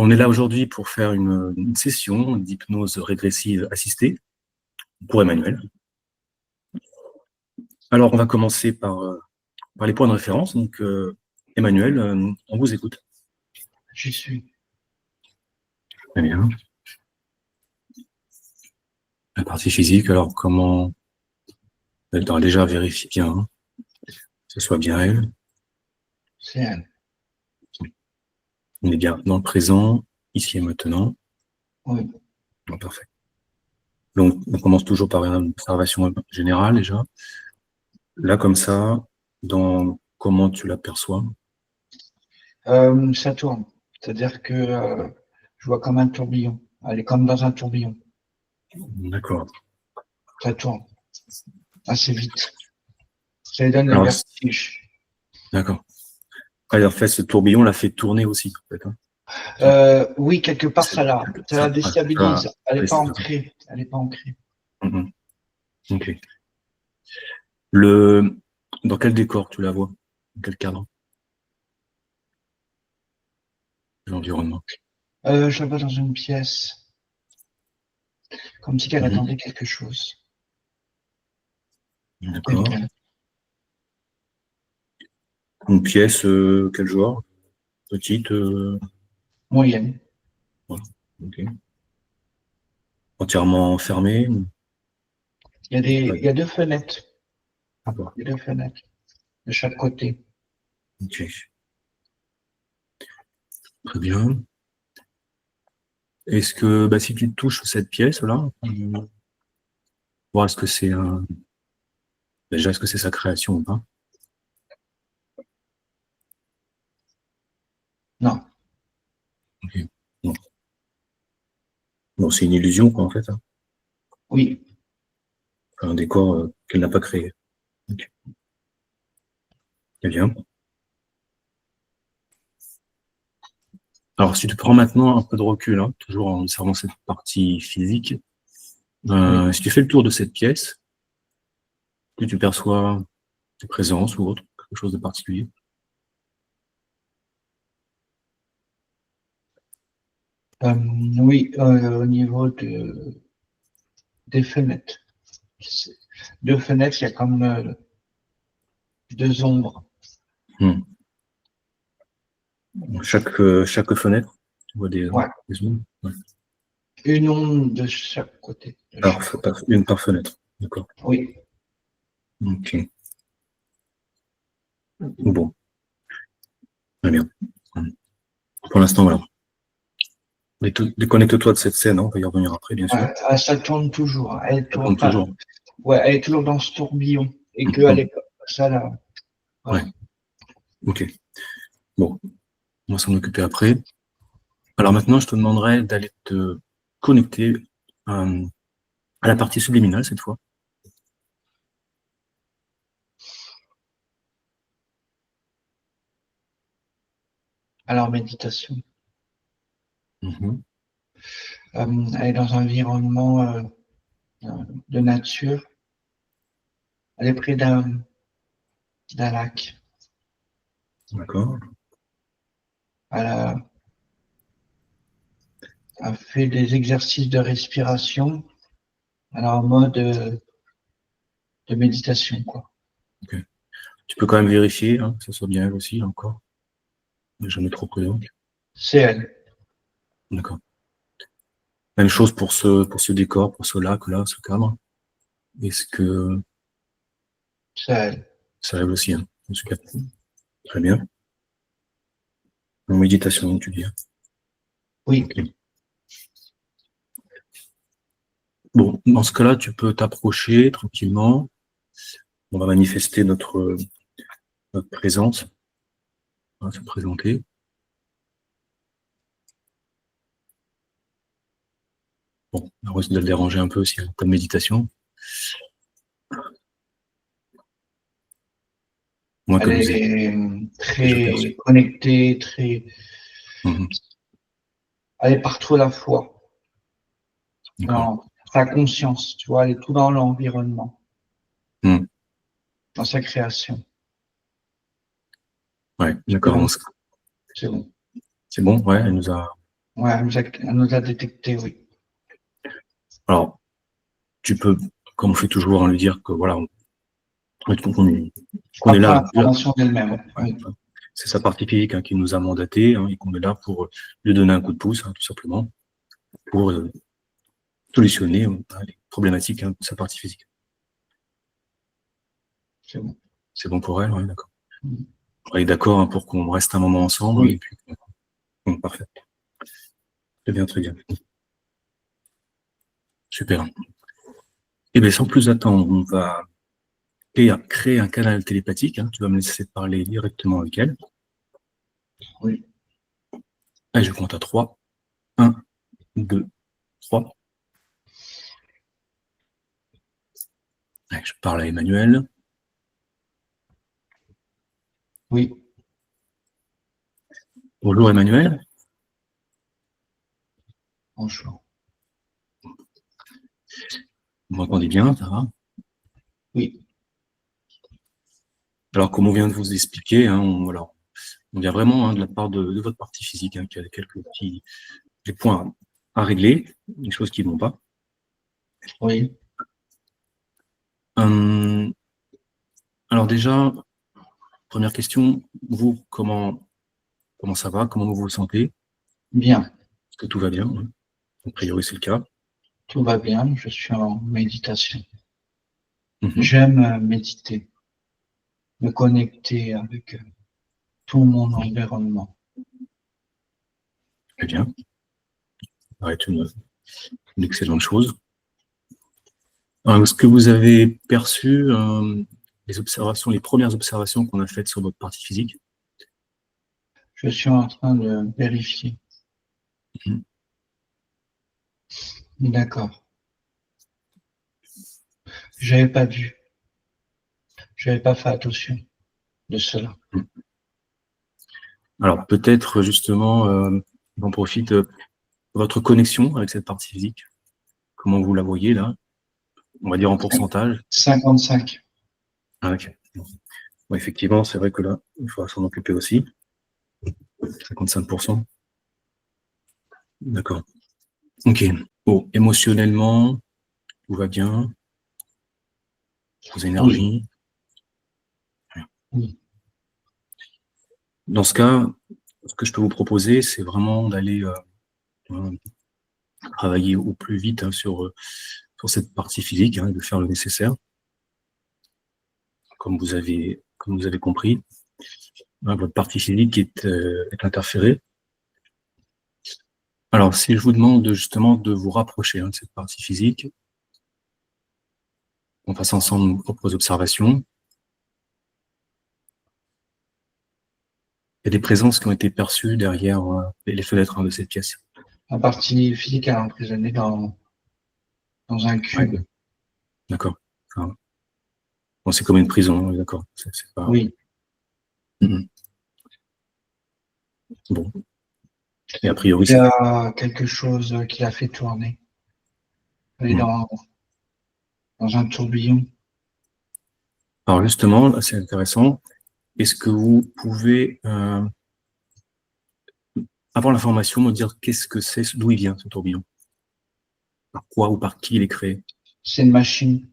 On est là aujourd'hui pour faire une session d'hypnose régressive assistée pour Emmanuel. Alors, on va commencer par les points de référence. Donc, Emmanuel, on vous écoute. J'y suis. Très bien. La partie physique, alors comment... Elle doit déjà vérifier bien, hein, que ce soit bien elle. C'est elle. On est bien dans le présent, ici et maintenant. Oui. Bon, parfait. Donc, on commence toujours par une observation générale déjà. Là, comme ça, dans comment tu l'aperçois? Ça tourne. C'est-à-dire que je vois comme un tourbillon. Elle est comme dans un tourbillon. D'accord. Ça tourne assez vite. Ça lui donne le Alors, vertige. d'accord. En fait, ce tourbillon l'a fait tourner aussi, en fait, hein. Oui, quelque part, ça la déstabilise. Elle n'est pas ça. ancrée. Elle n'est pas ancrée. Mhm. Ok. Dans quel décor tu la vois? Dans quel cadre? L'environnement. Je la vois dans une pièce. Comme si elle Mhm. attendait quelque chose. D'accord. Quelqu'un. Une pièce, quel genre? Petite, Moyenne. voilà. Ok. Entièrement fermée? Il y a deux fenêtres. D'accord. Il y a deux fenêtres de chaque côté. Ok. Très bien. Est-ce que, si tu touches cette pièce-là, voir est-ce que c'est déjà, est-ce que c'est sa création ou pas? Non. Ok. Bon, bon, c'est une illusion, quoi, en fait, hein. Oui. Un décor qu'elle n'a pas créé. Ok. Très bien. Alors, si tu prends maintenant un peu de recul, hein, toujours en observant cette partie physique, Oui. si tu fais le tour de cette pièce, que tu perçois des présences ou autre, quelque chose de particulier? Oui, au niveau des fenêtres. Deux fenêtres, il y a comme deux ombres. Hmm. Chaque fenêtre, tu vois Ouais. des ombres? Ouais. Une ombre de chaque côté. De chaque côté. Une par fenêtre. D'accord. Oui. Ok. Bon, très bien. Pour l'instant, voilà. Déconnecte-toi de cette scène, hein, on va y revenir après, bien sûr. Ça tourne toujours. Elle Ça tourne tourne pas. toujours. Ouais, elle est toujours dans ce tourbillon. Et qu'elle Mhm. est ça là. Ouais. Voilà. Ok. Bon, on va s'en occuper après. Alors maintenant, je te demanderai d'aller te connecter à la partie subliminale cette fois. Alors, méditation. Mhm. Elle est dans un environnement de nature. Elle est près d'un lac. D'accord. Elle a fait des exercices de respiration. Elle est en mode de méditation, quoi. Ok. Tu peux quand même vérifier, hein, que ça soit bien elle aussi, là, encore. Mais jamais trop prudent. C'est elle. D'accord. Même chose pour ce décor, pour ce lac là, ce cadre. Est-ce que C'est elle. ça arrive aussi, hein, dans ce cas? Très bien. En méditation, tu dis, hein. Oui. Ok. Bon, dans ce cas-là, tu peux t'approcher tranquillement. On va manifester notre présence. On va se présenter. Bon, on risque de le déranger un peu si elle a pas de méditation. Moins que Elle nous ayons est déjà perçu. très connectée, très. Mhm. Elle est partout à la fois. D'accord. Dans sa conscience, tu vois, elle est tout dans l'environnement, Mhm. dans sa création. Ouais, C'est d'accord. bon. C'est bon. C'est bon, ouais, elle nous a Ouais, elle nous a détecté, oui. Alors, tu peux, comme on fait toujours, lui dire que voilà, qu'on est Après là. l'information d'elle-même, Ouais, oui. ouais. C'est sa partie physique qui nous a mandaté et qu'on est là pour lui donner un coup de pouce, tout simplement, pour solutionner les problématiques de sa partie physique. C'est bon. C'est bon pour elle, ouais, d'accord. Mm. On est d'accord pour qu'on reste un moment ensemble. Oui. Et puis, bon, parfait. Très bien, très bien. Super. Et bien, sans plus attendre, on va créer un canal télépathique. Tu vas me laisser parler directement avec elle. Oui. Allez, je compte à 3. 1, 2, 3. Allez, je parle à Emmanuel. Oui. Bonjour Emmanuel. Bonjour. Vous m'entendez bien, ça va? Oui. Alors, comme on vient de vous expliquer, on vient vraiment de la part de votre partie physique, qui a quelques petits des points à régler, des choses qui ne vont pas. Oui. Alors déjà, première question, vous, comment ça va? Comment vous vous sentez? Bien. Est-ce que tout va bien? A priori, c'est le cas. Tout va bien. Je suis en méditation. Mhm. J'aime méditer, me connecter avec tout mon environnement. Très bien. Ça va être une excellente chose. Alors, est-ce que vous avez perçu les premières observations qu'on a faites sur votre partie physique? Je suis en train de vérifier. Mhm. D'accord. J'avais pas vu. J'avais pas fait attention de cela. Alors, peut-être justement, on profite de votre connexion avec cette partie physique. Comment vous la voyez là? On va dire en pourcentage. 55. Ah, ok. Ouais, effectivement, c'est vrai que là, il faudra s'en occuper aussi. 55%. D'accord. Ok. Bon, émotionnellement, tout va bien. Vos Oui. énergies. Oui. Dans ce cas, ce que je peux vous proposer, c'est vraiment d'aller travailler au plus vite sur cette partie physique, de faire le nécessaire, comme vous avez compris. Votre partie physique est interférée. Alors, si je vous demande justement de vous rapprocher de cette partie physique, on fasse ensemble nos propres observations. Il y a des présences qui ont été perçues derrière les fenêtres de cette pièce. La partie physique est emprisonnée dans un Ouais, cube. d'accord. Enfin, bon, c'est comme une prison, d'accord. C'est pas... Oui. Mhm. Bon. Et a priori, Il y c'est... a quelque chose qui l'a fait tourner. Elle est Mhm. dans un tourbillon. Alors justement, là, c'est intéressant. Est-ce que vous pouvez avoir l'information, me dire qu'est-ce que c'est, d'où il vient ce tourbillon? Par quoi ou par qui il est créé? C'est une machine.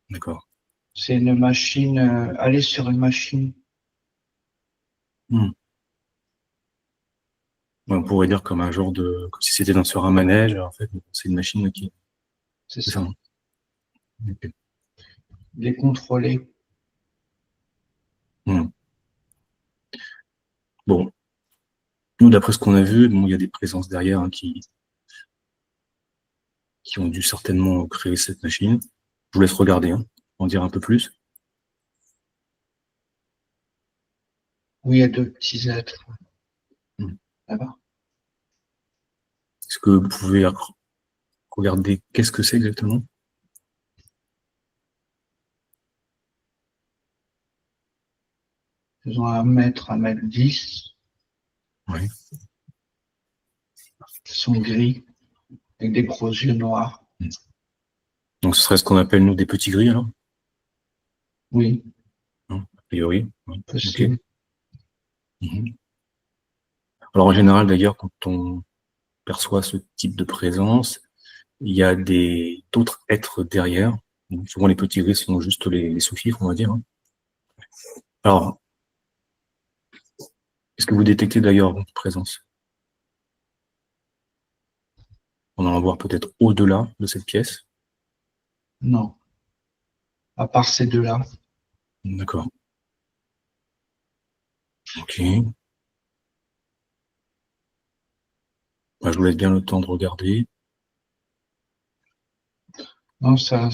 D'accord. C'est une machine. Aller sur une machine. Mhm. Ouais, on pourrait dire comme un genre comme si c'était sur un manège, en fait, c'est une machine qui... C'est C'est ça. ça. Ok. Les contrôler. Mhm. Bon, nous, d'après ce qu'on a vu, bon, il y a des présences derrière qui ont dû certainement créer cette machine. Je vous laisse regarder, en dire un peu plus. Oui, il y a deux petits êtres Hmm. là-bas. Est-ce que vous pouvez regarder qu'est-ce que c'est exactement? Ils ont 1 mètre 10. Oui. Ils sont gris, avec des gros yeux noirs. Donc ce serait ce qu'on appelle, nous, des petits gris, alors? Oui, A priori. Oui. Ok. possible. Mhm. Alors en général, d'ailleurs, quand on perçoit ce type de présence, il y a d'autres êtres derrière. Donc, souvent, les petits gris sont juste les sous-fifres, on va dire. Alors, est-ce que vous détectez d'ailleurs une présence? On en voir peut-être au-delà de cette pièce. Non. À part ces deux-là. D'accord. Ok. Bah, je vous laisse bien le temps de regarder. Non, ça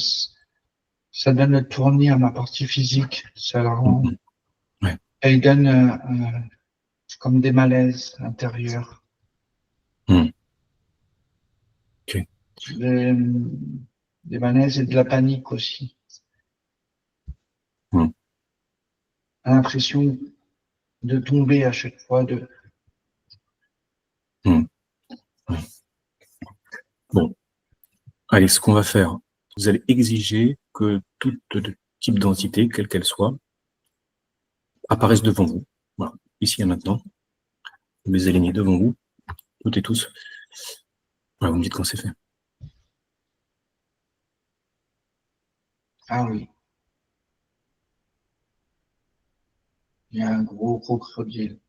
donne le tournis à ma partie physique. Ça la rend. Mhm. Ouais. Et il donne comme des malaises intérieurs. Mhm. Ok. Des, des malaises et de la panique aussi. Mhm. L'impression de tomber à chaque fois. Mhm. Ouais. Bon. Allez, ce qu'on va faire, vous allez exiger que tout type d'entité, quelle qu'elle soit, apparaisse devant vous. Voilà. Ici et maintenant. Vous les alignez devant vous, toutes et tous. Voilà, vous me dites quand c'est fait. Ah oui, il y a un gros crocodile.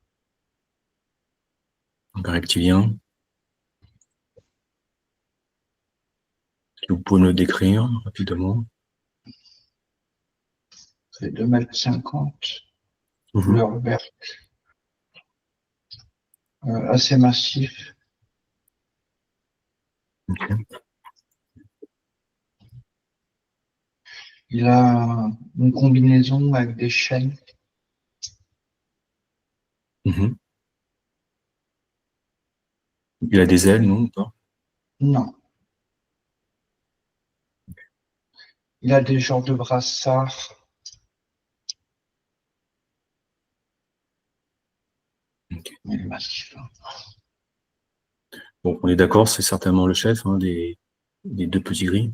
Donc, un reptilien. Si vous pouvez me le décrire rapidement. C'est 2,50 m, Mhm. couleur verte, assez massif. Ok. Il a une combinaison avec des chaînes. Mhm. Il a des ailes, non, ou pas? Non, il a des genres de brassards. Ok. Il est massif, hein. Bon, on est d'accord, c'est certainement le chef des deux petits gris,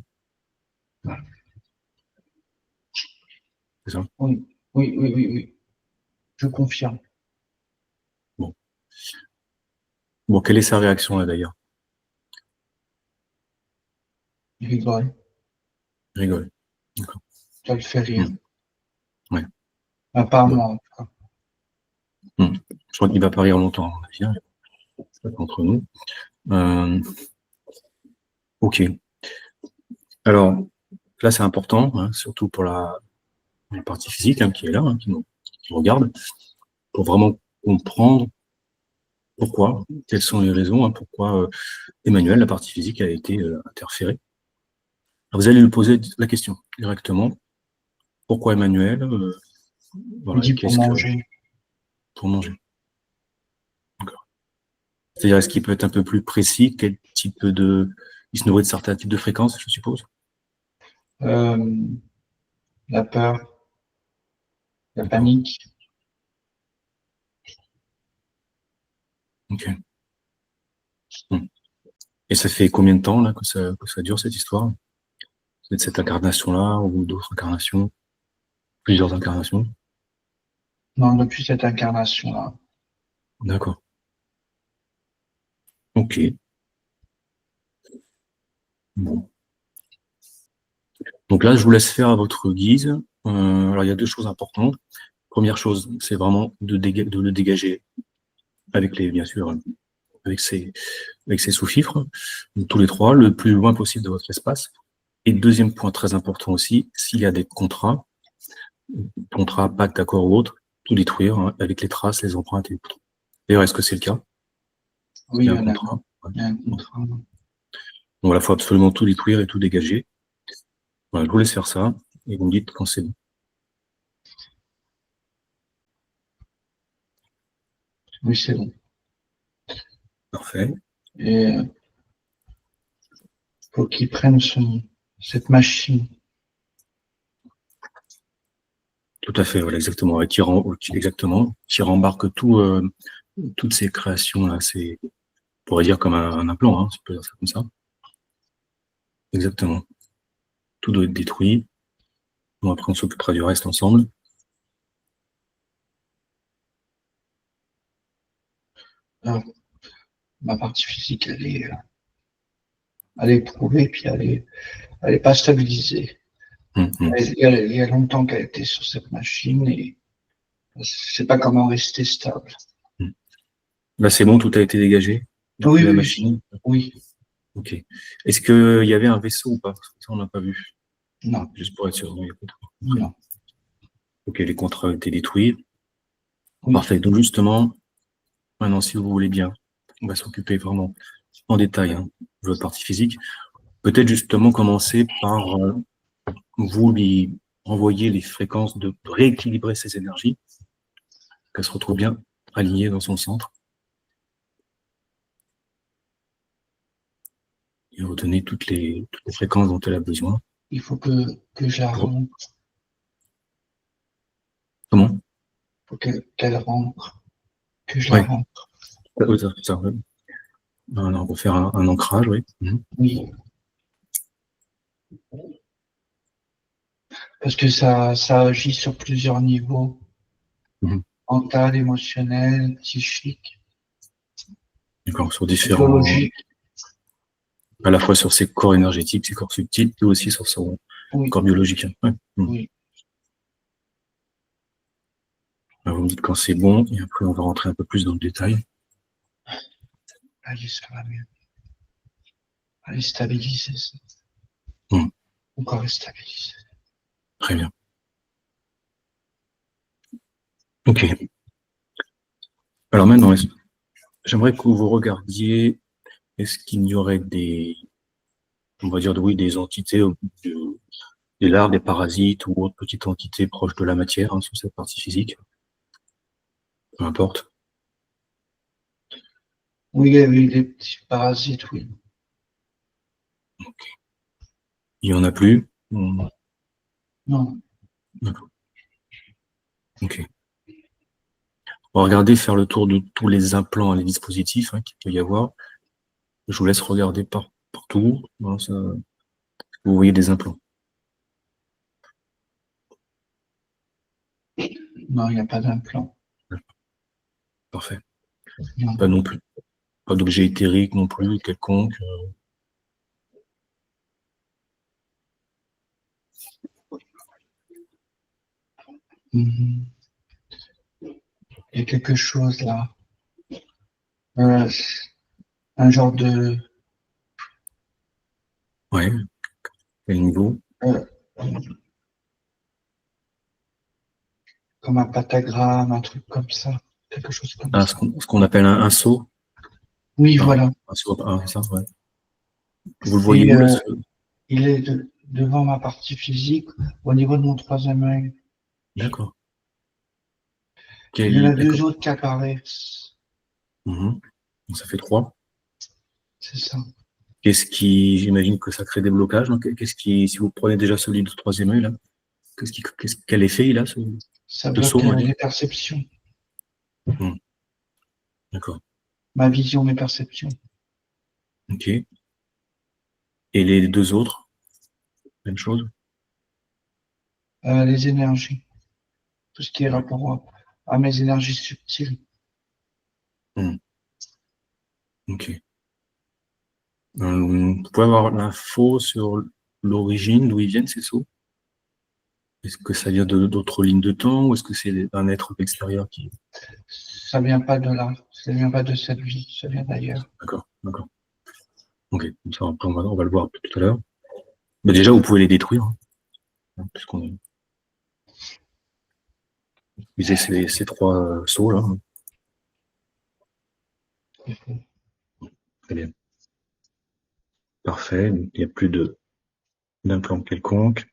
c'est ça? Oui, oui, oui, oui, oui. Je confirme. Bon. Bon, quelle est sa réaction là d'ailleurs? Il rigole. Il rigole. D'accord. Ça le fait rire. Hmm. Ouais. Bon. Apparemment, en tout cas. Hmm. Je crois qu'il va pas rire longtemps, à mon avis, hein. C'est pas entre nous. Euh, ok. Alors, là, c'est important, hein, surtout pour la partie physique hein, qui est là, hein, qui regarde, pour vraiment comprendre pourquoi, quelles sont les raisons, hein, pourquoi Emmanuel, la partie physique, a été interférée. Alors, vous allez lui poser la question directement. Pourquoi Emmanuel Il voilà, dit pour qu'est-ce que manger. pour manger. D'accord. C'est-à-dire, est-ce qu'il peut être un peu plus précis? Quel type de... Il se nourrit de certains types de fréquences, je suppose? Euh, la peur, la D'accord. panique. Ok. Hmm. Et ça fait combien de temps là que ça dure cette histoire? C'est de cette incarnation-là ou d'autres incarnations? Plusieurs incarnations? Non, depuis cette incarnation-là. D'accord. Ok. Bon. Donc là, je vous laisse faire à votre guise. Alors, il y a deux choses importantes. Première chose, c'est vraiment de le dégager avec bien sûr, avec avec ses sous-fifres, donc tous les trois, le plus loin possible de votre espace. Et deuxième point très important aussi, s'il y a des contrats, pactes, accords ou autres, tout détruire hein, avec les traces, les empreintes et tout. D'ailleurs, est-ce que c'est le cas? Oui, Il y il a y un en a. contrat. Ouais. Il y a un Bon. contrat. Donc voilà, il faut absolument tout détruire et tout dégager. Voilà, je vous laisse faire ça et vous me dites quand c'est bon. Oui, c'est bon. Parfait. Et faut qu'il prenne cette machine. Tout à fait, voilà, exactement. Et exactement, qui rembarque toutes ces créations-là. On pourrait dire comme un implant, hein, si on peut dire ça comme ça. Exactement. Tout doit être détruit. Bon, après, on s'occupera du reste ensemble. Alors, ma partie physique, elle est éprouvée, puis elle est pas stabilisée. Il y a longtemps qu'elle était sur cette machine et je sais pas comment rester stable. Là, c'est bon, tout a été dégagé depuis Oui, la oui, machine. oui, Ok. Est-ce qu'il y avait un vaisseau ou pas? Ça, on n'a pas vu. non, Juste pour être sûr. Oui, non, ok, les contrats ont été détruits. oui, Parfait. Donc justement, maintenant, si vous voulez bien, on va s'occuper vraiment en détail de votre partie physique. Peut-être justement commencer par vous lui envoyer les fréquences de rééquilibrer ses énergies, qu'elle se retrouve bien alignée dans son centre. Et retenez toutes les fréquences dont elle a besoin. il faut que je la rentre, Comment? il faut qu'elle rentre, que je la Oui, rentre. ça, ouais. Alors, on va faire un ancrage, oui. Oui, parce que ça agit sur plusieurs niveaux, Mhm. mental, émotionnel, psychique, D'accord, sur différents, psychologique. à la fois sur ses corps énergétiques, ses corps subtils, et aussi sur son Oui, corps biologique. Ouais. oui. Alors, vous me dites quand c'est bon, et après on va rentrer un peu plus dans le détail. Allez, ça va mieux. Allez, stabiliser ça. Mhm. Encore stabiliser. Très bien. Ok. Alors maintenant, j'aimerais que vous regardiez, est-ce qu'il y aurait on va dire, oui, des entités, des larves, des parasites ou autres petites entités proches de la matière sur cette partie physique, peu importe. Oui, oui, les petits parasites, oui. Il n'y en a plus. Non, D'accord. Ok. On va regarder, faire le tour de tous les implants et les dispositifs qu'il peut y avoir. Je vous laisse regarder partout. Voilà, vous voyez des implants. non, il n'y a pas d'implant. Parfait. Non. Pas non plus. Pas d'objet éthérique non plus, quelconque. Mhm. Il y a quelque chose là. Euh, un genre de Ouais. Quel niveau? euh, comme un pentagramme, un truc comme ça. Quelque chose comme Ah, ça. ce qu'on appelle un seau. Oui, Non, voilà. un seau, ça, ouais. Vous le voyez Et où, là, il est devant ma partie physique, au niveau de mon troisième œil. D'accord. Il y en a D'accord. deux autres qui apparaissent. Mhm. Donc, ça fait 3. C'est ça. Qu'est-ce qui, j'imagine que ça crée des blocages. Donc, si vous prenez déjà celui du troisième œil, là, quel effet il a, Ça ce saut, bloque on va dire? les perceptions. Mhm. D'accord. Ma vision, mes perceptions. Ok. Et les deux autres, même chose? Les énergies. Tout ce qui est rapport à mes énergies subtiles. Mhm. Ok. Vous pouvez avoir l'info sur l'origine, d'où ils viennent, ces sauts? Est-ce que ça vient d'autres lignes de temps ou est-ce que c'est un être extérieur qui... Ça vient pas de là. Ça vient pas de cette vie. Ça vient d'ailleurs. D'accord, d'accord. Ok, comme ça, après, on va le voir tout à l'heure. Mais déjà, vous pouvez les détruire, puisqu'on utilisait ces 3 sauts là. Très bien. Parfait. Donc, il n'y a plus d'implant quelconque.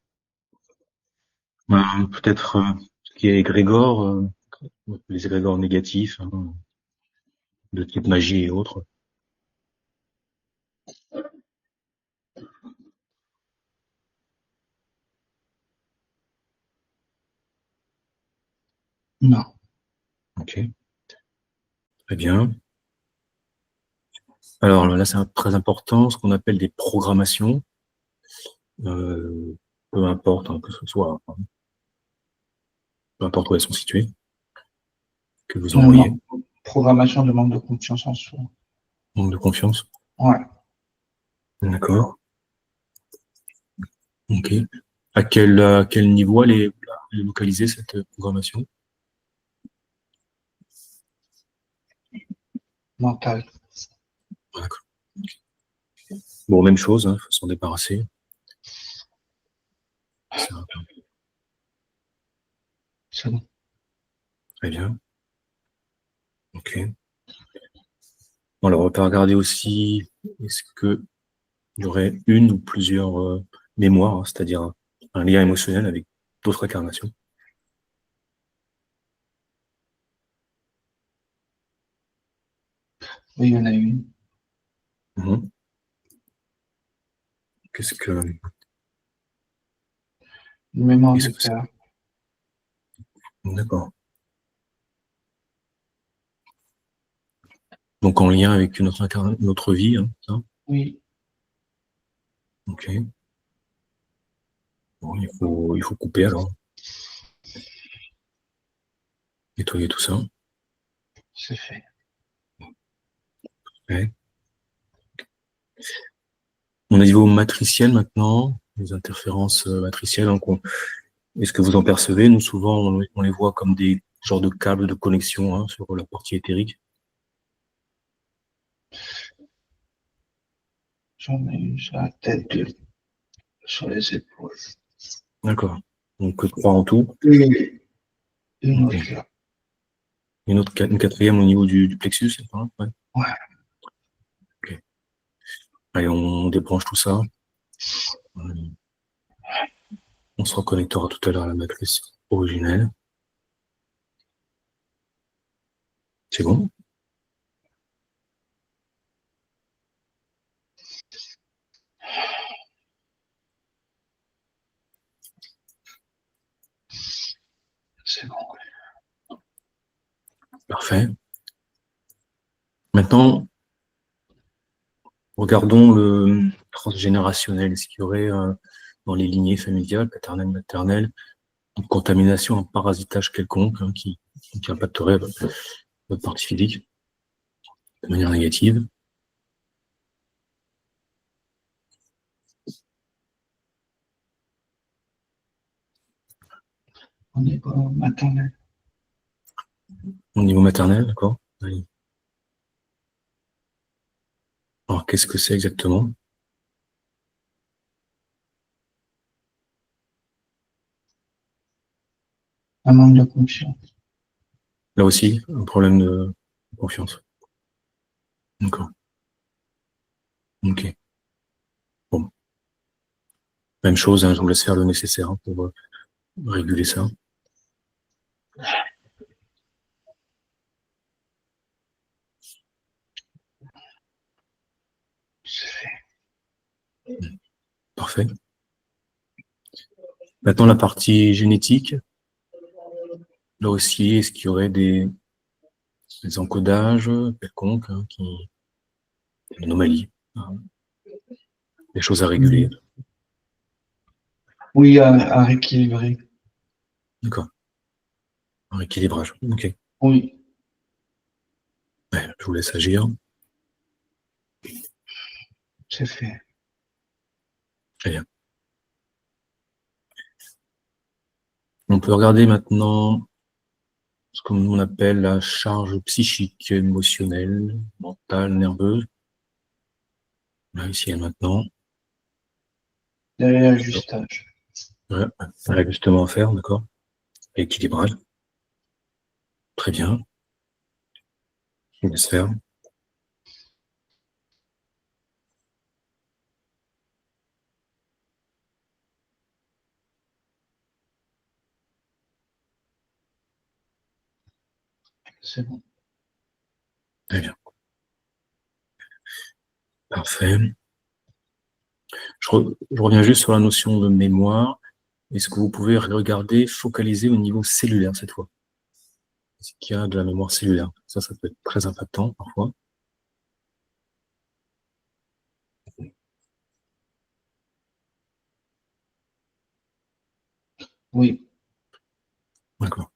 Peut-être ce qui est égrégore, les égrégores négatifs, de type magie et autres. Non. Ok, très bien. Alors là, c'est très important, ce qu'on appelle des programmations. Euh, peu importe que ce soit, peu importe où elles sont situées, que vous envoyez. Programmation de manque de confiance en soi. Manque de confiance. Ouais. D'accord. Ok. À quel niveau elle est localisée, cette programmation? Mental. D'accord. Bon, même chose, il faut s'en débarrasser. Ça, C'est bon. très bien. Ok. Bon, alors, on peut regarder aussi, est-ce que il y aurait une ou plusieurs mémoires, c'est-à-dire un lien émotionnel avec d'autres incarnations. Oui, il y en a une. Mhm. Qu'est-ce que Une mémoire qu'est-ce de que c'est? peur. D'accord. Donc en lien avec notre vie, ça. Oui. Ok. Bon, il faut couper alors, nettoyer tout ça. C'est fait. Ouais. On a niveau matriciel maintenant, les interférences matricielles. Donc est-ce que vous en percevez? Nous souvent on les voit comme des genres de câbles de connexion sur la partie éthérique. J'en ai une sur la tête, deux sur les épaules. D'accord. Donc trois en tout. Oui. Une Ok. autre là. Une quatrième au niveau du plexus, c'est ça? Ouais. Ouais. Ok. Allez, on débranche tout ça. On se reconnectera tout à l'heure à la matrice originelle. C'est bon? C'est bon. Parfait. Maintenant, regardons le transgénérationnel. Est-ce qu'il y aurait dans les lignées familiales, paternelles, maternelles, une contamination, un parasitage quelconque qui impacterait votre partie physique de manière négative? On est pas maternel. Au niveau maternel, d'accord? Oui. Alors, qu'est-ce que c'est exactement? Un manque de confiance. Là aussi, un problème de confiance. D'accord. Ok. Bon. Même chose, je vous laisse faire le nécessaire pour réguler ça. C'est fait. Parfait. Maintenant, la partie génétique. Là aussi, est-ce qu'il y aurait des encodages quelconques, des anomalies, des choses à réguler? Oui, à rééquilibrer. D'accord. Un rééquilibrage. Ok. Oui. Ouais, je vous laisse agir. C'est fait. Très bien. On peut regarder maintenant ce qu'on appelle la charge psychique, émotionnelle, mentale, nerveuse. Là, ici et maintenant. Derrière l'ajustage. Ouais, un ajustement à faire, d'accord. Rééquilibrage. Très bien. Je vous laisse faire. C'est bon. Très bien. Parfait. Je reviens juste sur la notion de mémoire. Est-ce que vous pouvez regarder, focaliser au niveau cellulaire cette fois? Est-ce qu'il y a de la mémoire cellulaire? Ça peut être très impactant parfois. Oui. D'accord.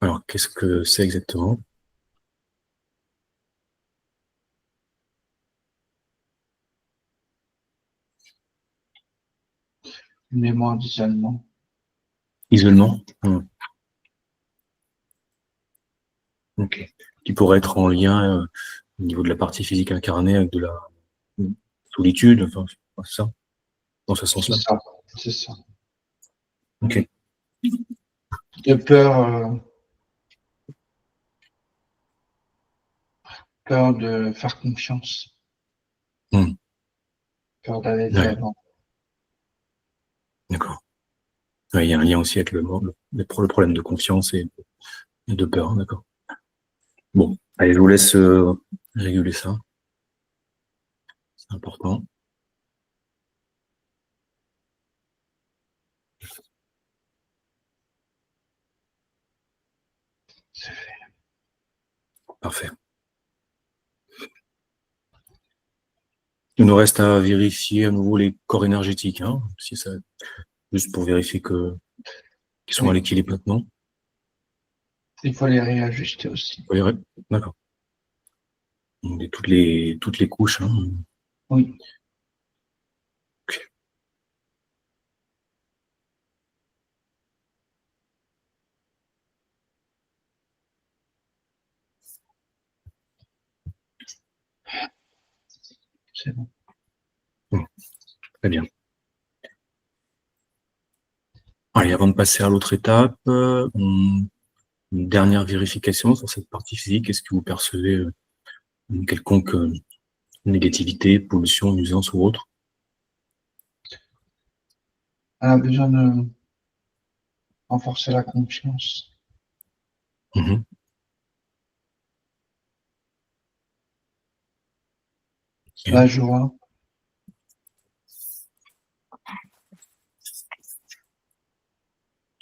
Alors, qu'est-ce que c'est exactement? une mémoire d'isolement. Isolement. Ok. Qui pourrait être en lien au niveau de la partie physique incarnée avec de la solitude, enfin, c'est ça, dans ce sens-là. C'est ça. Ok. De peur de faire confiance. Peur d'aller de l'avant. D'accord. Ouais, il y a un lien aussi avec le problème de confiance et de peur, d'accord. Bon, allez, je vous laisse réguler ça. C'est important. C'est fait. Parfait. Il nous reste à vérifier à nouveau les corps énergétiques, hein, si ça, juste pour vérifier qu'ils sont à l'équilibre maintenant. Il faut les réajuster aussi. D'accord. Toutes les couches. Hein. Oui. Okay. C'est bon. Très bien. Allez, avant de passer à l'autre étape, une dernière vérification sur cette partie physique. Est-ce que vous percevez une quelconque négativité, pollution, nuisance ou autre? On a besoin de renforcer la confiance. La joie.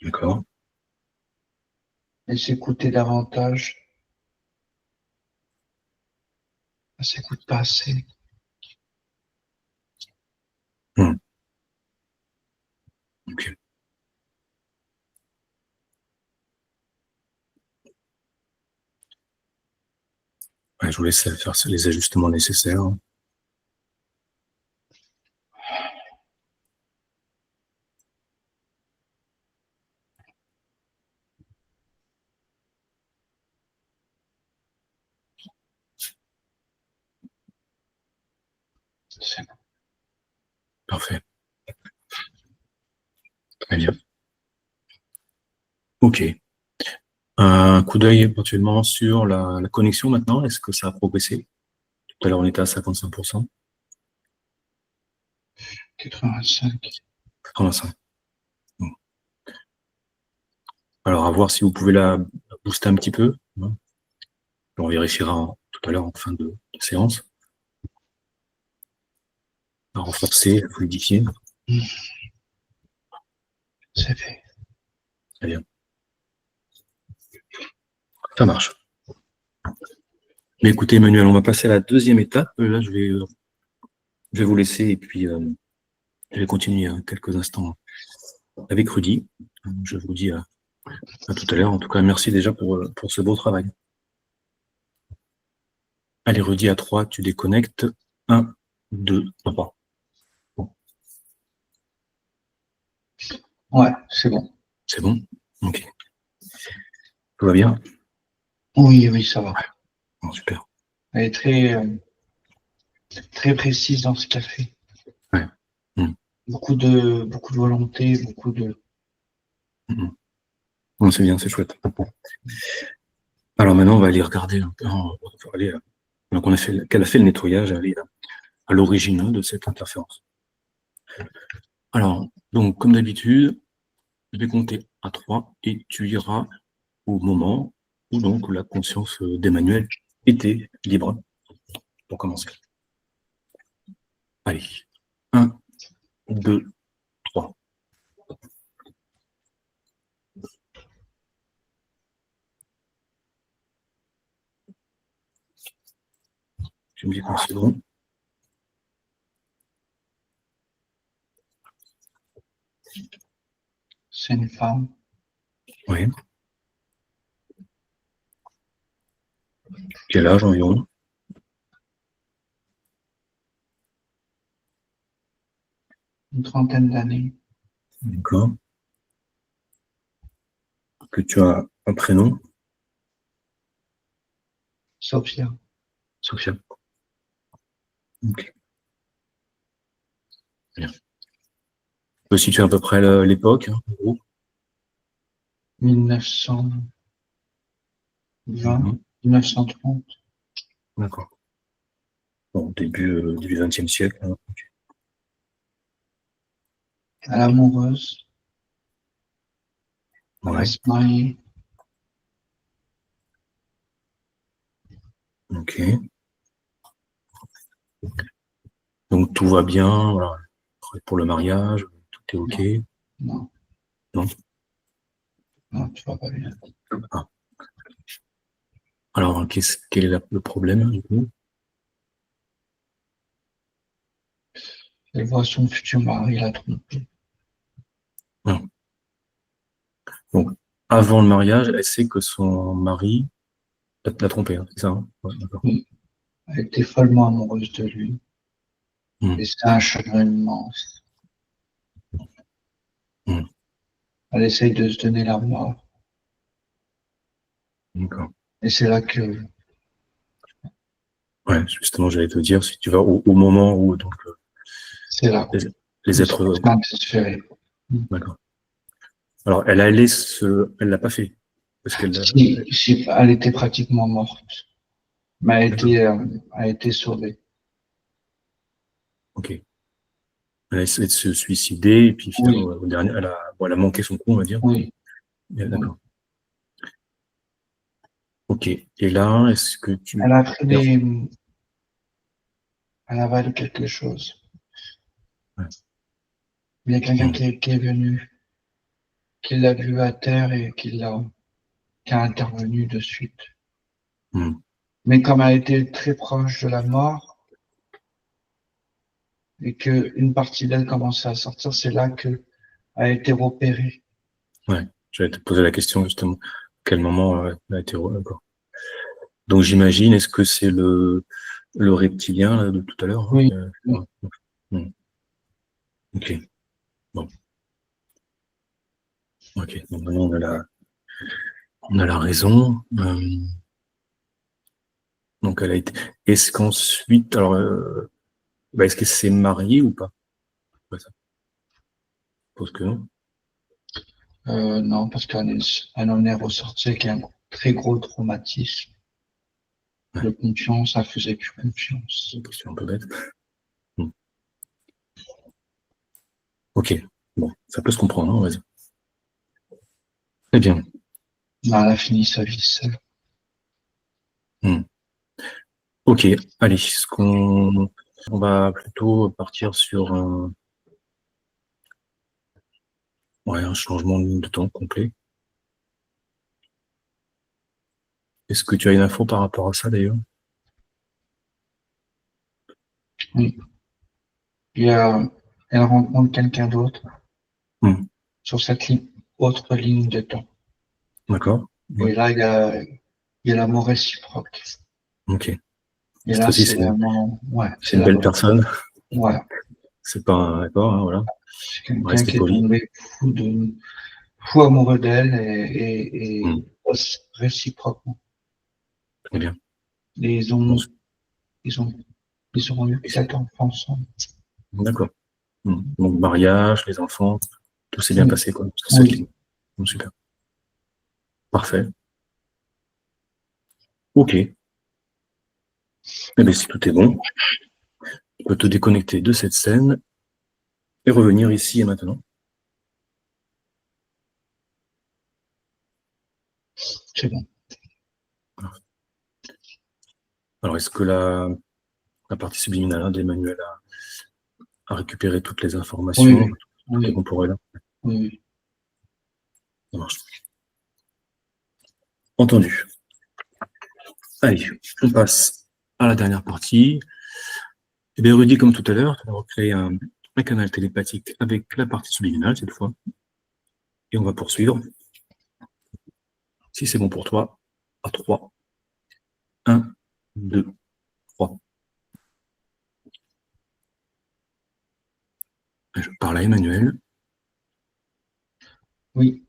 D'accord. Et s'écouter davantage. On s'écoute pas assez. Ok. Ouais, je vous laisse faire les ajustements nécessaires. C'est bon. Parfait. Très bien. Ok. Un coup d'œil éventuellement sur la connexion maintenant. Est-ce que ça a progressé? Tout à l'heure, on était à 55%. 85. 85. Bon. Alors, à voir si vous pouvez la booster un petit peu. Hein. On vérifiera tout à l'heure en fin de séance. À renforcer, à fluidifier. C'est fait. Très bien. Ça marche. Mais écoutez, Emmanuel, on va passer à la deuxième étape. Là, je vais vous laisser et puis je vais continuer quelques instants avec Rudy. Je vous dis à tout à l'heure. En tout cas, merci déjà pour ce beau travail. Allez, Rudy, à 3, tu déconnectes. 1, 2, 3. Bon. Ouais, c'est bon. C'est bon? Ok. Tout va bien? Oui, ça va. Bon, super. Elle est très précise dans ce qu'elle fait. Ouais. Beaucoup de volonté, beaucoup de... Bon, c'est bien, c'est chouette. Alors maintenant, on va aller regarder un peu. Donc, qu'elle a fait le nettoyage, aller à l'origine de cette interférence. Alors, donc, comme d'habitude, je vais compter à 3 et tu iras au moment où donc la conscience d'Emmanuel était libre pour commencer. Allez, 1, 2, 3. Tu me dis quand c'est bon. C'est une femme. Oui. Quel âge environ? Une trentaine d'années. D'accord. Que tu as un prénom, Sophia. Sophia. Ok. Bien. Tu peux situer à peu près l'époque, hein, en gros. 1920, Mhm. 1930. D'accord. Bon, début XXe siècle, hein. À l'amoureuse. Elle va Ouais. se marier. Ok. Donc tout va bien, voilà. Pour le mariage, tout est ok. Non, non, Non? non, tu vas pas bien. Ah. Alors, quel est le problème, du coup? Elle voit son futur mari la tromper. Ah. Donc, avant le mariage, elle sait que son mari l'a trompée, hein, c'est ça, hein? Ouais, d'accord. Oui, elle était follement amoureuse de lui. Hmm. Et c'est un chagrin immense. Hmm. Elle essaye de se donner la mort. D'accord. Et c'est là que Ouais, justement, j'allais te dire, si tu vas au moment où donc, c'est là les, les où c'est êtres... désespéré. D'accord. Alors, elle l'a pas fait. Parce qu'elle... Si, elle était pratiquement morte, mais D'accord. elle a été sauvée. Ok. Elle a essayé de se suicider, et puis finalement, Oui, au dernier, elle a manqué son coup, on va dire. oui, oui. D'accord. Ok. Et là, est-ce que tu... Elle a pris des, elle a avalé quelque chose. Ouais. Il y a quelqu'un Hmm. qui est venu, qui l'a vu à terre et qui a intervenu de suite. Hmm. Mais comme elle était très proche de la mort et qu'une partie d'elle commençait à sortir, c'est là que a été repérée. Ouais. J'allais te poser la question, justement. À quel moment elle a été... D'accord. Donc, j'imagine, est-ce que c'est le reptilien là, de tout à l'heure, hein, Oui, oui, ouais. Hmm. Ok. Bon. Ok. Donc, maintenant, on a la raison. Donc, elle a été... Est-ce qu'ensuite... Alors, est-ce qu'elle s'est mariée ou pas? Ouais, ça, je suppose que non. non, parce elle en est ressortie avec un très gros traumatisme de Ouais. confiance, elle faisait plus C'est confiance. une question un peu bête. Hmm. Ok. Bon, ça peut se comprendre, hein, vas-y. Très bien. Elle a fini sa vie seule. Hmm. Ok. Allez, on va plutôt partir sur un changement de ligne de temps complet. Est-ce que tu as une info par rapport à ça d'ailleurs? Oui. Puis elle rencontre quelqu'un d'autre Hmm. sur cette autre ligne de temps. D'accord. Ouais. Et là, il y a l'amour réciproque. Ok. Et Cette là, fois-ci, c'est vraiment, ouais, c'est c'est une la belle bonne. personne. Voilà. C'est pas un d'accord, hein, voilà. C'est On va quelqu'un rester qui est poli. tombé fou amoureux d'elle Hmm. et réciproquement. Très bien. Et Bon, ils ont, ils auront eu 4 enfants ensemble. d'accord. Donc, mariage, les enfants, tout s'est bien Oui, passé, quoi, sur cette oui, ligne. Bon, super. Parfait. Ok. Eh bien, si tout est bon, tu peux te déconnecter de cette scène et revenir ici et maintenant. c'est bon. Alors, est-ce que la partie subliminale hein, d'Emmanuel a récupéré toutes les informations, Oui, tout est oui, bon pour elle? oui, oui. Ça marche. Entendu. Allez, on passe à la dernière partie. Eh bien, Rudy, comme tout à l'heure, tu vas recréer un canal télépathique avec la partie subliminale cette fois. Et on va poursuivre. Si c'est bon pour toi, à 3. 1, 2, 3. Je parle à Emmanuel. Oui.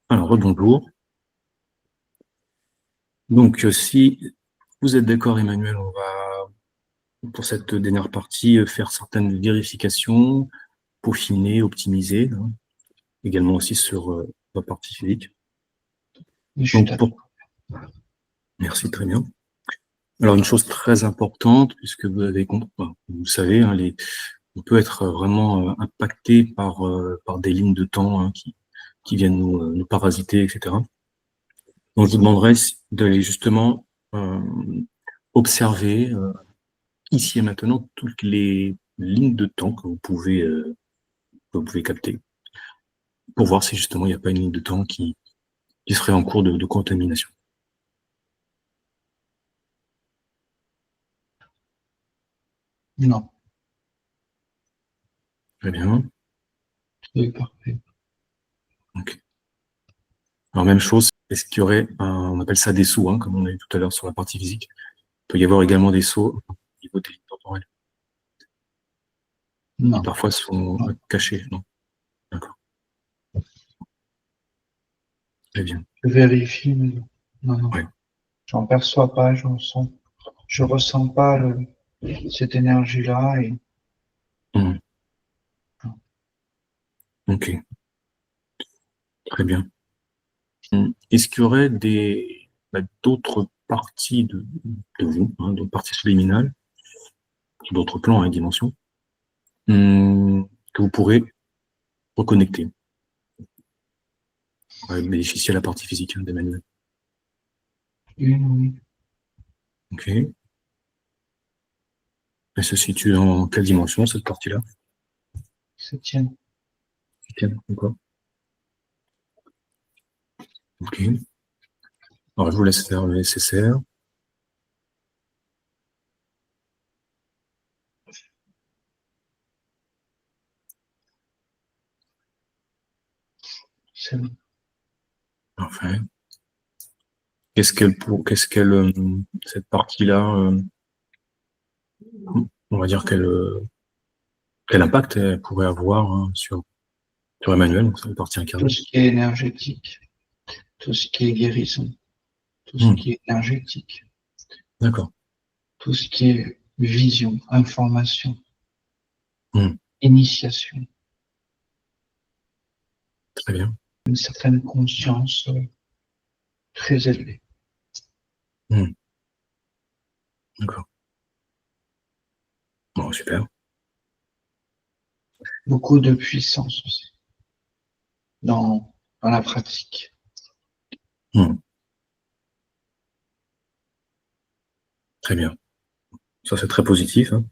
Alors, rebonjour. Donc, si vous êtes d'accord, Emmanuel, on va, pour cette dernière partie, faire certaines vérifications, peaufiner, optimiser, hein, également aussi sur la partie physique. Je suis Donc, merci, très bien. Alors, une chose très importante, puisque vous avez compris, vous savez, hein, on peut être vraiment impacté par des lignes de temps, hein, qui viennent nous parasiter, etc. Donc, je vous demanderais d'aller justement observer ici et maintenant toutes les lignes de temps que vous pouvez capter, pour voir si justement il n'y a pas une ligne de temps qui serait en cours de contamination. Non. Très bien. C'est parfait. Ok. Alors, même chose, est-ce qu'il y aurait on appelle ça des sauts, hein, comme on a vu tout à l'heure sur la partie physique. Il peut y avoir également des sauts au niveau des lignes temporelles, qui Non. parfois sont Non. cachés, non? D'accord. Très bien. Je vérifie, mais non, non. Ouais. J'en perçois pas, je ressens pas cette énergie-là et Mhm. Ok. Très bien. Est-ce qu'il y aurait d'autres parties de vous, hein, d'autres parties subliminales, d'autres plans et dimensions, que vous pourrez reconnecter, bénéficier à la partie physique, hein, d'Emmanuel? oui. Ok. Elle se situe dans quelle dimension, cette partie-là? Septième. Septième, d'accord. Ok. Alors, je vous laisse faire le nécessaire. C'est bon. Parfait. Cette partie-là, on va dire quel impact elle pourrait avoir, hein, sur Emmanuel, donc sur la partie Tout incarnée? ce qui est énergétique, tout ce qui est guérison, tout ce Hmm, qui est énergétique, d'accord. tout ce qui est vision, information, Hmm, initiation, très bien. une certaine conscience très élevée. Hmm, d'accord. Bon, super. Beaucoup de puissance aussi dans la pratique. Hmm, très bien. Ça, c'est très positif, hein.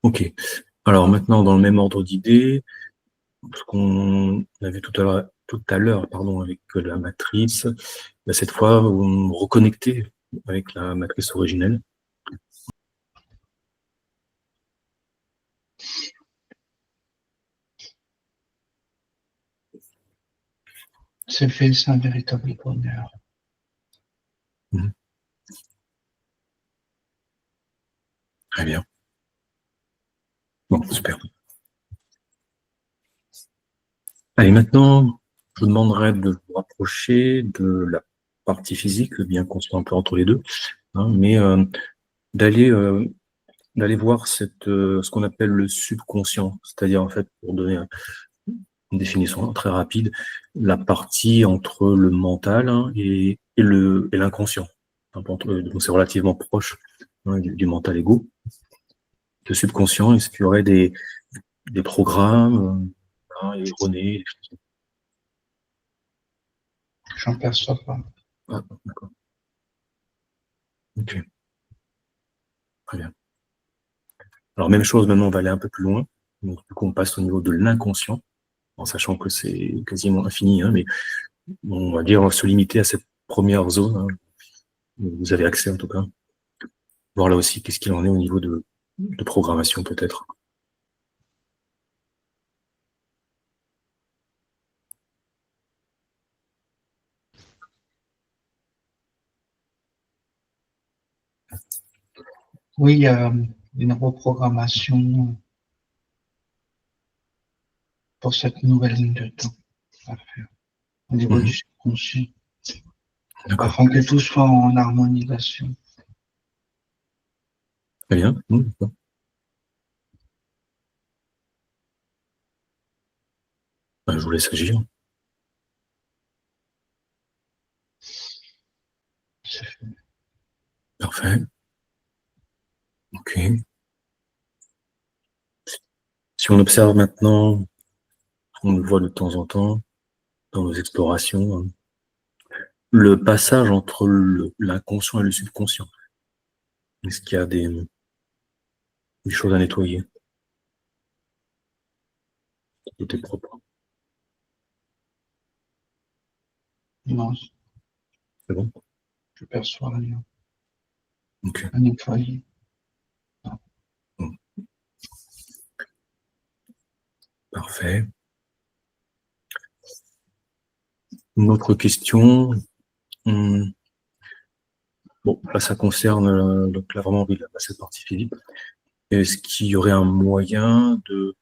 Ok. Alors maintenant, dans le même ordre d'idées, ce qu'on a vu tout à l'heure, pardon, avec la matrice, bah, cette fois, vous reconnectez avec la matrice originelle. C'est fait, c'est un véritable bonheur. Hmm, très bien. Bon, super. Allez, maintenant, je vous demanderai de vous rapprocher de la partie physique, bien qu'on soit un peu entre les deux, hein, mais d'aller d'aller voir ce qu'on appelle le subconscient, c'est-à-dire en fait, pour donner une définition très rapide, la partie entre le mental, hein, et l'inconscient. Donc c'est relativement proche, hein, du mental ego. Le subconscient, est-ce qu'il y aurait des programmes hein, erronés, des choses J'en perçois pas. comme ça? Ah, d'accord. Ok, très bien. Alors, même chose, maintenant, on va aller un peu plus loin. Donc, du coup, on passe au niveau de l'inconscient, en sachant que c'est quasiment infini, hein, mais on va dire se limiter à cette première zone, hein, où vous avez accès en tout cas. Voir là aussi qu'est-ce qu'il en est au niveau de programmation peut-être. Oui, il y a une reprogrammation pour cette nouvelle ligne de temps à faire au niveau du subconscient, afin que tout soit en harmonisation. Très bien. Je vous laisse agir. C'est fait. Parfait. Ok. Si on observe maintenant, on le voit de temps en temps dans nos explorations, hein, le passage entre l'inconscient et le subconscient. Est-ce qu'il y a des choses à nettoyer? Tout est propre. Non, C'est bon? je perçois rien. Ok. À nettoyer. Bon. Parfait. Une autre question. Bon, là, ça concerne donc là vraiment cette partie physique. Est-ce qu'il y aurait un moyen de,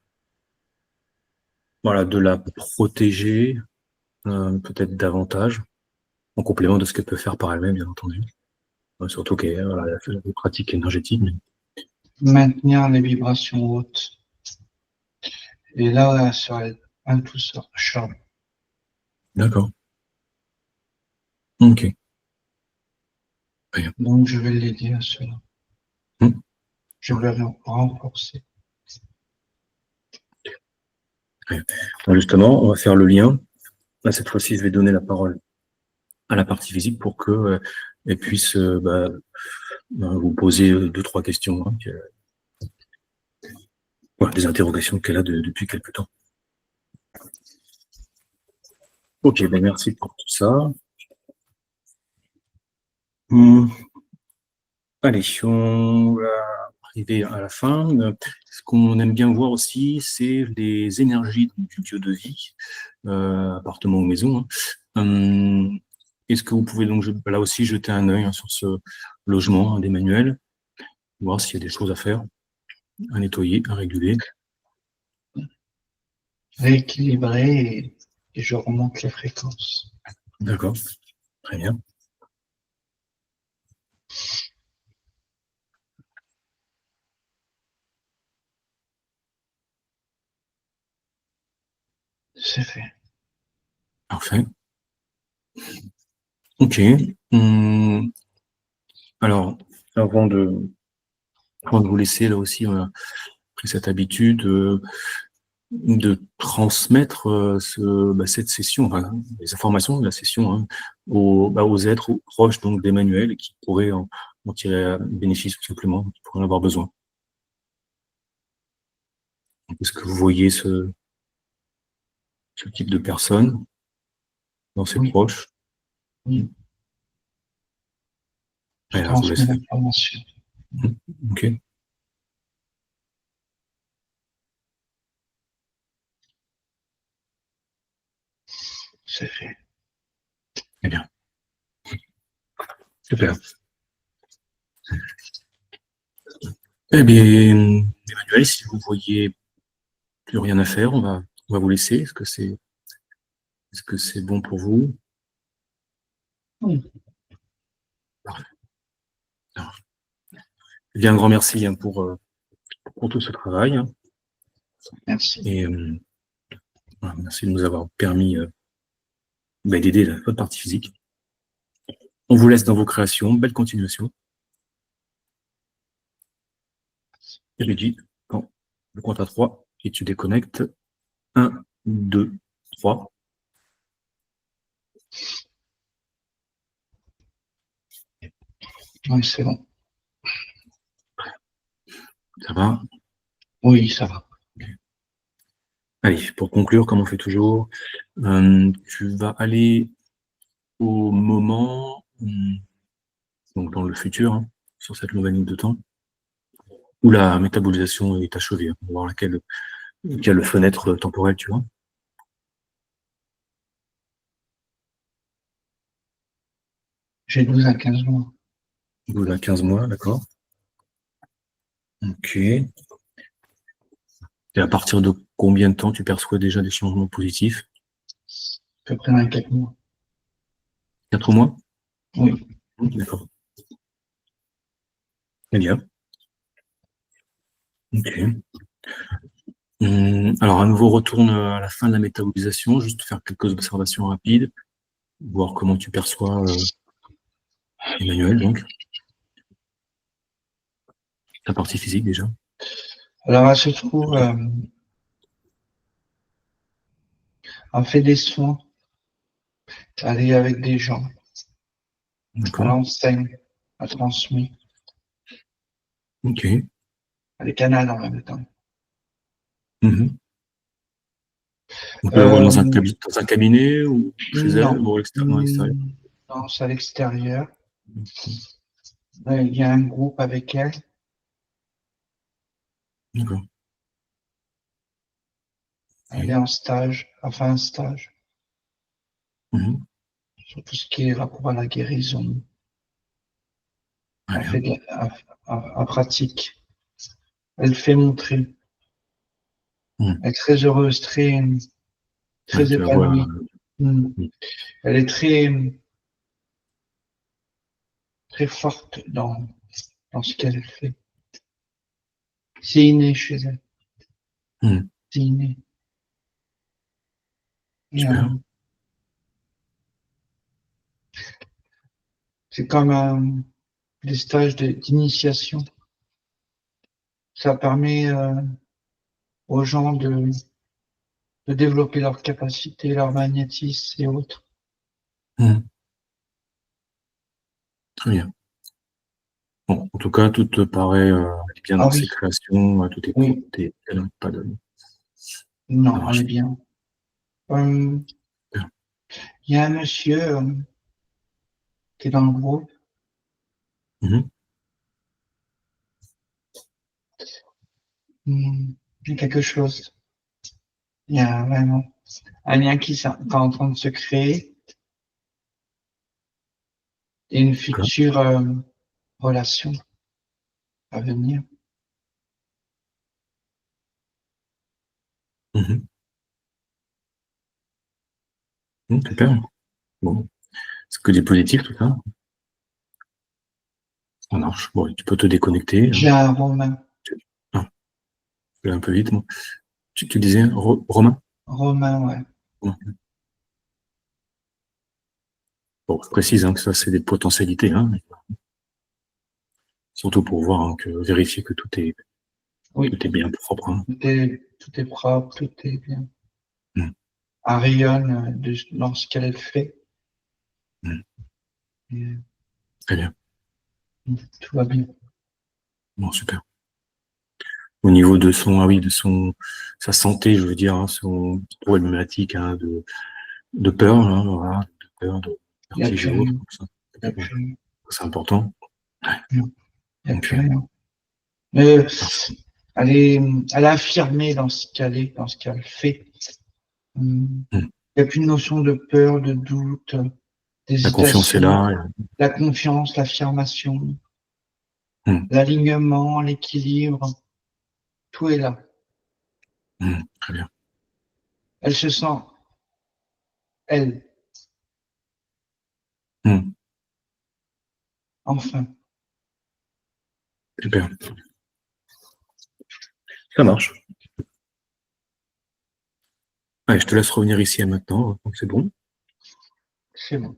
voilà, de la protéger peut-être davantage, en complément de ce qu'elle peut faire par elle-même, bien entendu. Surtout qu'elle voilà, a fait des pratiques énergétiques. Mais... Maintenir les vibrations hautes. Et là, sur un tout seul. D'accord. Ok. Donc, je vais l'aider à cela. Je vais renforcer. Justement, on va faire le lien. Là, cette fois-ci, je vais donner la parole à la partie physique pour que elle puisse vous poser 2-3 questions, hein, voilà, des interrogations qu'elle a depuis quelque temps. Ok, ben merci pour tout ça. Allez, on va arriver à la fin. Ce qu'on aime bien voir aussi, c'est les énergies du dieu de vie, appartement ou maison. Hein. Est-ce que vous pouvez donc là aussi jeter un œil sur ce logement hein, d'Emmanuel, voir s'il y a des choses à faire, à nettoyer, à réguler. Rééquilibrer et je remonte les fréquences. D'accord, très bien. C'est fait. Parfait. Ok. Alors, avant de vous laisser, là aussi, on a pris cette habitude de transmettre cette session, enfin, les informations de la session hein, aux êtres proches donc d'Emmanuel qui pourraient en tirer bénéfice tout simplement, qui pourraient en avoir besoin. Est-ce que vous voyez ce type de personne dans ses proches? Oui. Je Alors, je vous laisse transmets faire. l'information. Ok. C'est fait. Eh bien. Super. Eh bien, Emmanuel, si vous voyez plus rien à faire, on va vous laisser. Est-ce que c'est bon pour vous? Oui. Parfait. Eh bien, un grand merci hein, pour tout ce travail. Hein. Merci. Et voilà, merci de nous avoir permis d'aider votre partie physique. On vous laisse dans vos créations. Belle continuation. Et je dis, quand je compte à 3 et tu déconnectes. 1, 2, 3. Oui, c'est bon. Ça va? Oui, ça va. Okay. Allez, pour conclure, comme on fait toujours, tu vas aller au moment, donc dans le futur, hein, sur cette nouvelle ligne de temps, où la métabolisation est achevée, hein, pour voir quelle fenêtre temporelle tu as. J'ai 12 à 15 mois. 12 à 15 mois, d'accord. Ok. Et à partir de combien de temps tu perçois déjà des changements positifs? À peu près dans les 4 mois. 4 mois? Oui. D'accord. Très bien. Ok. Alors, à nouveau, retourne à la fin de la métabolisation, juste faire quelques observations rapides, voir comment tu perçois Emmanuel, donc, ta partie physique déjà. Alors, elle se trouve, on fait des soins, elle est avec des gens, elle D'accord. enseigne, elle transmet, Ok. elle est canale en même temps. Mhm. On peut l'avoir Euh, dans un cabinet ou chez elle non. ou à l'extérieur, dans l'extérieur. Non, c'est à l'extérieur. Il y a un groupe avec elle. D'accord. Elle est Ok. en stage, enfin un stage, Mhm. sur tout ce qui est rapport à la guérison. Très Elle fait bien. elle pratique. Elle fait montrer. Mhm. Elle est très heureuse, très, Ouais, très tu la vois. épanouie. Mm. Mhm. Elle est très, très forte dans ce qu'elle fait. C'est inné chez elle. Mhm. C'est inné. Et, Super. c'est comme des stages d'initiation. Ça permet aux gens de développer leurs capacités, leur magnétisme et autres. Mhm. Très bien. Bon, en tout cas, tout te paraît aller bien Ah dans ses oui, créations, tout est propre, oui, pas de. Ça non, elle est marche. bien. Euh, Super. Il y a un monsieur qui est dans le groupe. Mhm. Il y a quelque chose. Il y a vraiment un lien qui est en train de se créer et une D'accord. future relation à venir. Mhm. Super. Bon. C'est que du positif, tout ça. Ça marche. Bon, tu peux te déconnecter, J'ai hein. un Romain. Ah, je vais un peu vite, moi. Tu disais, Romain? Romain, ouais. Ouais. Bon, je précise hein, que ça, c'est des potentialités, hein, surtout pour voir, hein, vérifier que Oui, tout est bien propre. Hein. tout est propre, tout est bien. Mm. Elle rayonne dans ce qu'elle fait. Mm. Et, Très bien. tout va bien. Bon, super. Au niveau de son, ah oui, sa santé, je veux dire, hein, son problématique hein, de peur, hein, voilà, de peur, de Il n'y a vertige et plus autres, rien. ça. Il n'y a plus rien. C'est important. Ouais. Non, il n'y a Ok. plus rien. Mais Parfait. elle est affirmée dans ce qu'elle est, dans ce qu'elle fait. Hum, Mm. Il n'y a plus de notion de peur, de doute, La confiance est d'hésitation. là. La confiance, l'affirmation, Mm. l'alignement, l'équilibre, tout est là. Mm. Très bien. Elle se sent, elle, Mm. enfin. Super. Ça marche. Allez, je te laisse revenir ici à maintenant, donc c'est bon. C'est bon.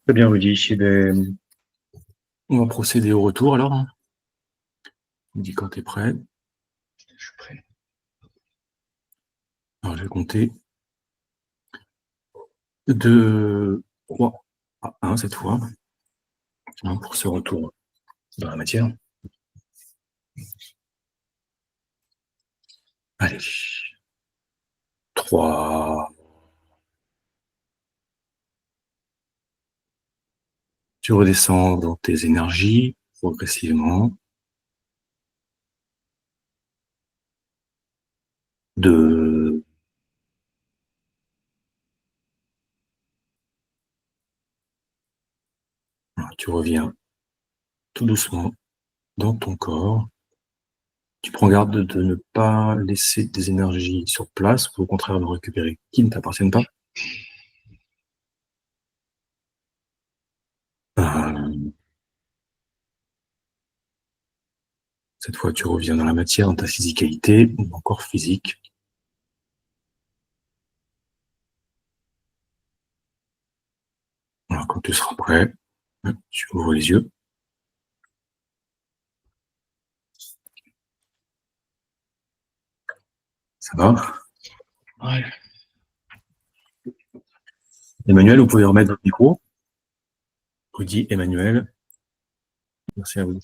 Très bien, Rudy. Eh ben, on va procéder au retour alors. Hein. Tu me dis quand tu es prêt. Je suis prêt. Alors, je vais compter de 3 à 1 cette fois, hein, pour ce retour dans la matière. Allez. 3. Tu redescends dans tes énergies progressivement. 2. Tu reviens tout doucement dans ton corps. Tu prends garde de ne pas laisser des énergies sur place, ou au contraire de récupérer qui ne t'appartiennent pas. Cette fois, tu reviens dans la matière, dans ta physicalité, ou encore physique. Alors, quand tu seras prêt, tu ouvres les yeux. Ça va? Ouais. Emmanuel, vous pouvez remettre votre micro. Rudy, Emmanuel. Merci à vous.